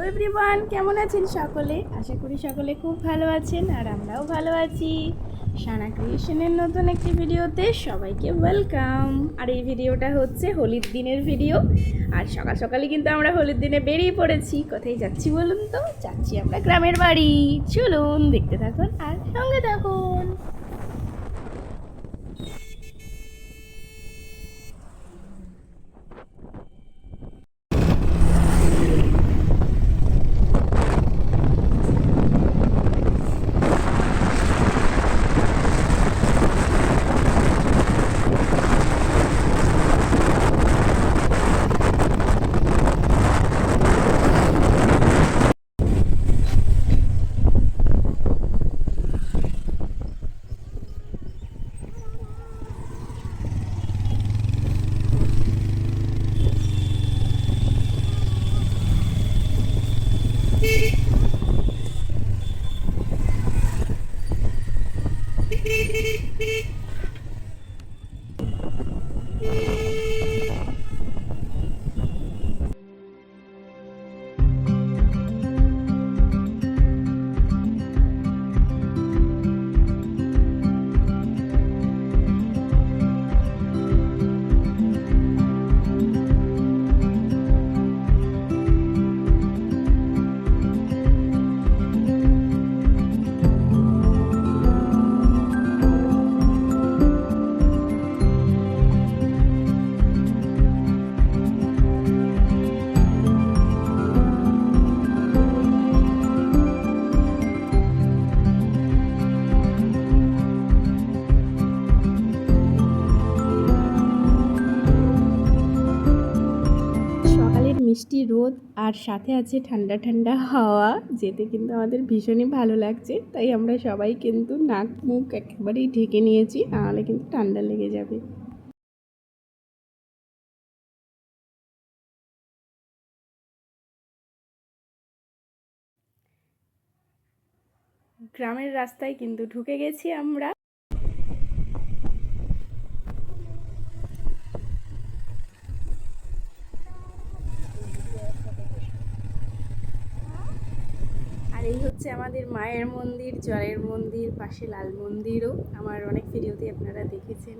Everyone, কেমন আছেন সকলে? আশা করি সকলে খুব ভালো আছেন আর আমরাও ভালো আছি। সানা ক্রিয়েশনের নতুন একটি ভিডিওতে সবাইকে ওয়েলকাম। আর এই ভিডিওটা হচ্ছে হোলির দিনের ভিডিও। আর সকাল সকালে কিন্তু আমরা হোলির দিনে বেরিয়ে পড়েছি। কোথায় যাচ্ছি বলুন তো? যাচ্ছি আমরা গ্রামের বাড়ি। চলুন দেখতে থাকুন আর সঙ্গে থাকুন। মিষ্টি রোদ আর সাথে আছে ঠান্ডা ঠান্ডা হাওয়া, যেতে কিন্তু আমাদের ভীষণই ভালো লাগছে। তাই আমরা সবাই কিন্তু নাক মুখ একেবারেই ঢেকে নিয়েছি, নাহলে কিন্তু ঠান্ডা লেগে যাবে। গ্রামের রাস্তায় কিন্তু ঢুকে গেছি আমরা। আর এই হচ্ছে আমাদের মায়ের মন্দির, জলের মন্দির, পাশে লাল মন্দিরও। আমার অনেক ভিডিওতে আপনারা দেখেছেন।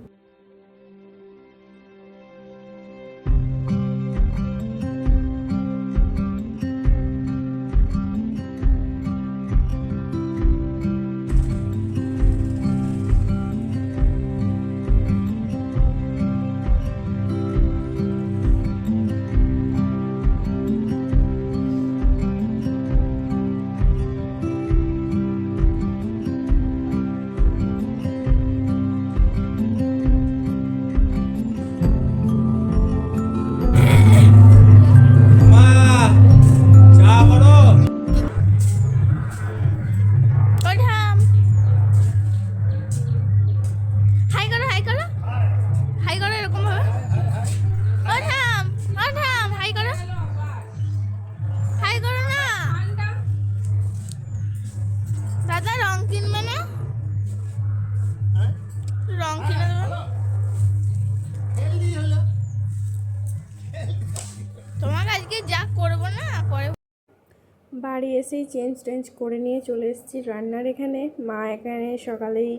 বাড়ি এসেই চেঞ্জ করে নিয়ে চলে এসেছি রান্নার এখানে। মা এখানে সকালেই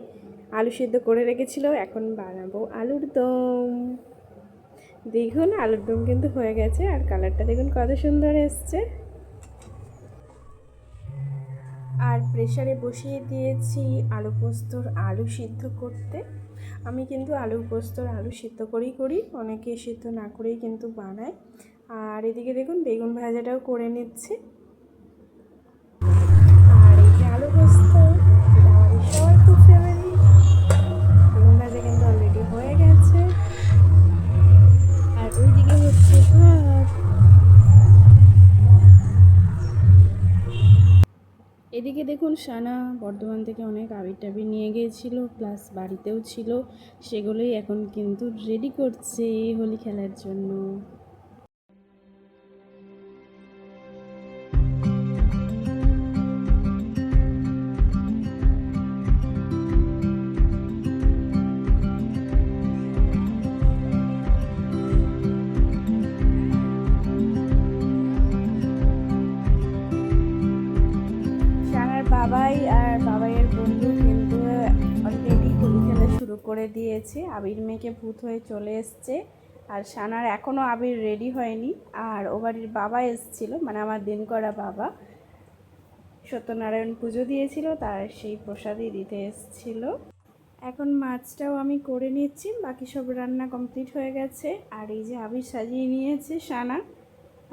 আলু সিদ্ধ করে রেখেছিল, এখন বানাবো আলুর দম। দেখুন আলুর দম কিন্তু হয়ে গেছে, আর কালারটা দেখুন কত সুন্দর এসছে। আর প্রেসারে বসিয়ে দিয়েছি আলু পোস্তর আলু সিদ্ধ করতে। আমি কিন্তু আলু পোস্তর আলু সিদ্ধ করি, অনেকে সিদ্ধ না করেই কিন্তু বানায়। আর এদিকে দেখুন বেগুন ভাজাটাও করে নিচ্ছে। আর এই যে আলু পোস্ত, এটা আমাদের সবার খুব ফেভারিট। বেগুন ভাজা কিন্তু অলরেডি হয়ে গেছে। আর ওইদিকে হচ্ছে ভাত। এদিকে দেখুন সানা বর্ধমান থেকে অনেক আবির টাবির নিয়ে গিয়েছিল, প্লাস বাড়িতেও ছিল। সেগুলোই এখন কিন্তু রেডি করছে হোলি খেলার জন্য। করে দিয়েছে, আবির মেখে ভূত হয়ে চলে এসছে। আর সানার এখনও আবির রেডি হয়নি। আর ও বাড়ির বাবা এসেছিলো, মানে আমার দিন করা বাবা, সত্যনারায়ণ পুজো দিয়েছিল, তার সেই প্রসাদই দিতে এসেছিলো। এখন মাছটাও আমি করে নিচ্ছি, বাকি সব রান্না কমপ্লিট হয়ে গেছে। আর এই যে আবির সাজিয়ে নিয়েছে সানা,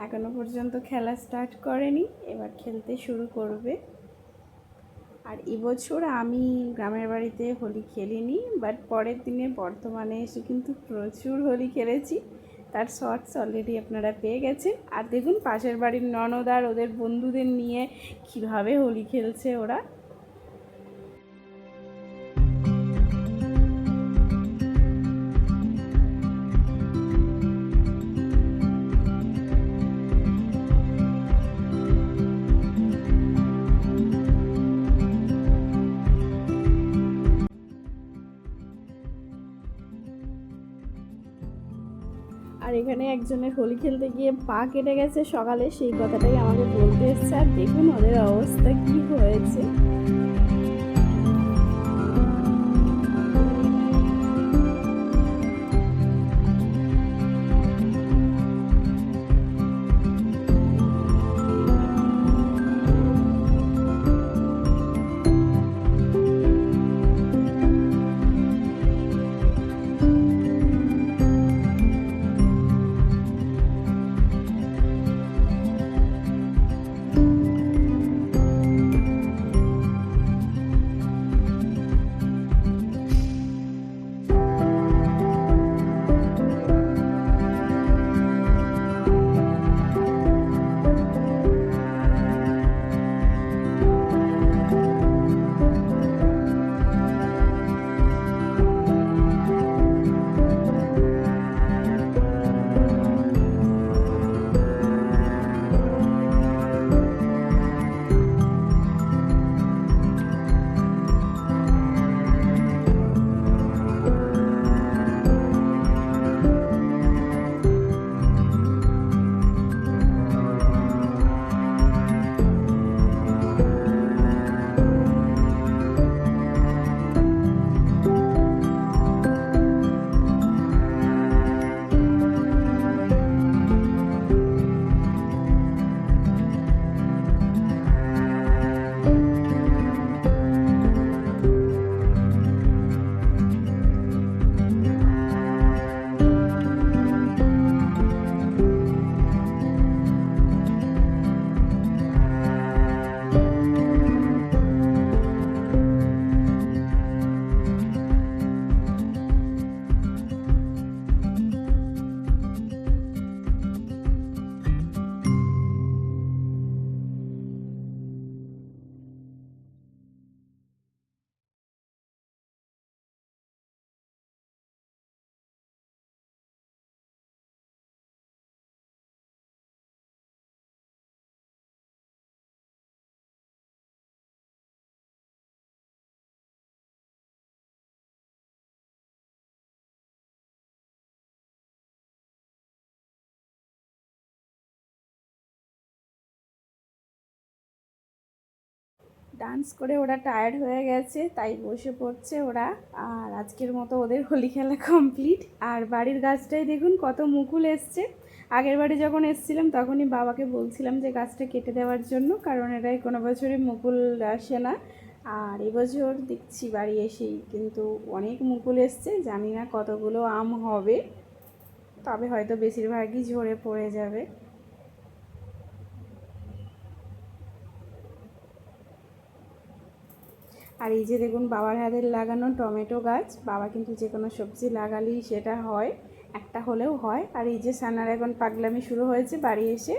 এখনও পর্যন্ত খেলা স্টার্ট করেনি, এবার খেলতে শুরু করবে। আর এবছর আমি গ্রামের বাড়িতে হোলি খেলিনি, বাট পরের দিনে বর্তমানে এসে কিন্তু প্রচুর হোলি খেলেছি। তার শর্টস অলরেডি আপনারা পেয়ে গেছেন। আর দেখুন পাশের বাড়ির ননদ আর ওদের বন্ধুদের নিয়ে কীভাবে হোলি খেলছে ওরা। আর এখানে একজনের হোলি খেলতে গিয়ে পা কেটে গেছে সকালে, সেই কথাটাই আমাকে বলতে এসছে। আর দেখুন ওদের অবস্থা কি হয়েছে। ডান্স করে ওরা টায়ার্ড হয়ে গেছে, তাই বসে পড়ছে ওরা। আর আজকের মতো ওদের হোলি খেলা কমপ্লিট। আর বাড়ির গাছটাই দেখুন কত মুকুল এসছে। আগের বাড়ি যখন এসেছিলাম তখনই বাবাকে বলছিলাম যে গাছটা কেটে দেওয়ার জন্য, কারণ এটাই কোনো বছরই মুকুল আসে না। আর এবছর দেখছি বাড়ি এসেই কিন্তু অনেক মুকুল এসছে, জানি না কতগুলো আম হবে, তবে হয়তো বেশিরভাগই ঝরে পড়ে যাবে। আর এই যে দেখুন বাবার হাতের লাগানো টমেটো গাছ, বাবা কিন্তু যে কোনো সবজি লাগালেই সেটা হয়, একটা হলেও হয়। আর এই যে সানার এখন পাগলামি শুরু হয়েছে বাড়ি এসে।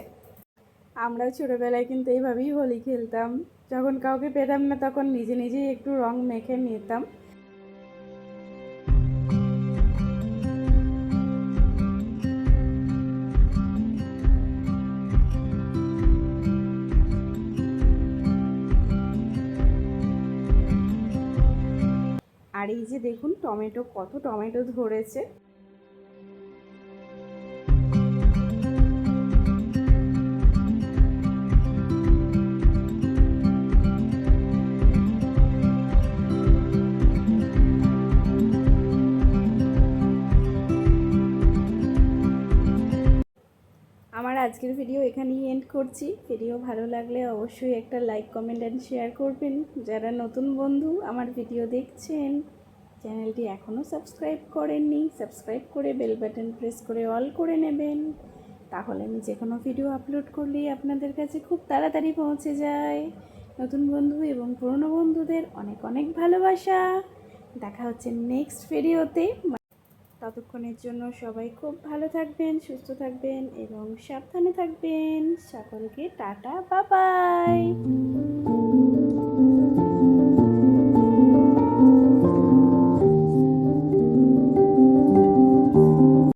আমরাও ছোটোবেলায় কিন্তু এইভাবেই হোলি খেলতাম, যখন কাউকে পেতাম না তখন নিজে নিজেই একটু রং মেখে নিতাম। আর এই যে দেখুন টমেটো, কত টমেটো ধরেছে। আজকের ভিডিও এখানেই এন্ড করছি। ভিডিও ভালো লাগলে অবশ্যই একটা লাইক, কমেন্ট অ্যান্ড শেয়ার করবেন। যারা নতুন বন্ধু আমার ভিডিও দেখছেন, চ্যানেলটি এখনও সাবস্ক্রাইব করেননি, সাবস্ক্রাইব করে বেল বাটন প্রেস করে অল করে নেবেন। তাহলে আমি যে কোনো ভিডিও আপলোড করলেই আপনাদের কাছে খুব তাড়াতাড়ি পৌঁছে যায়। নতুন বন্ধু এবং পুরনো বন্ধুদের অনেক অনেক ভালোবাসা। দেখা হচ্ছে নেক্সট ভিডিওতে। ততক্ষণের জন্য সবাই খুব ভালো থাকবেন, সুস্থ থাকবেন এবং সাবধানে থাকবেন। সকলকে টাটা, বাই বাই।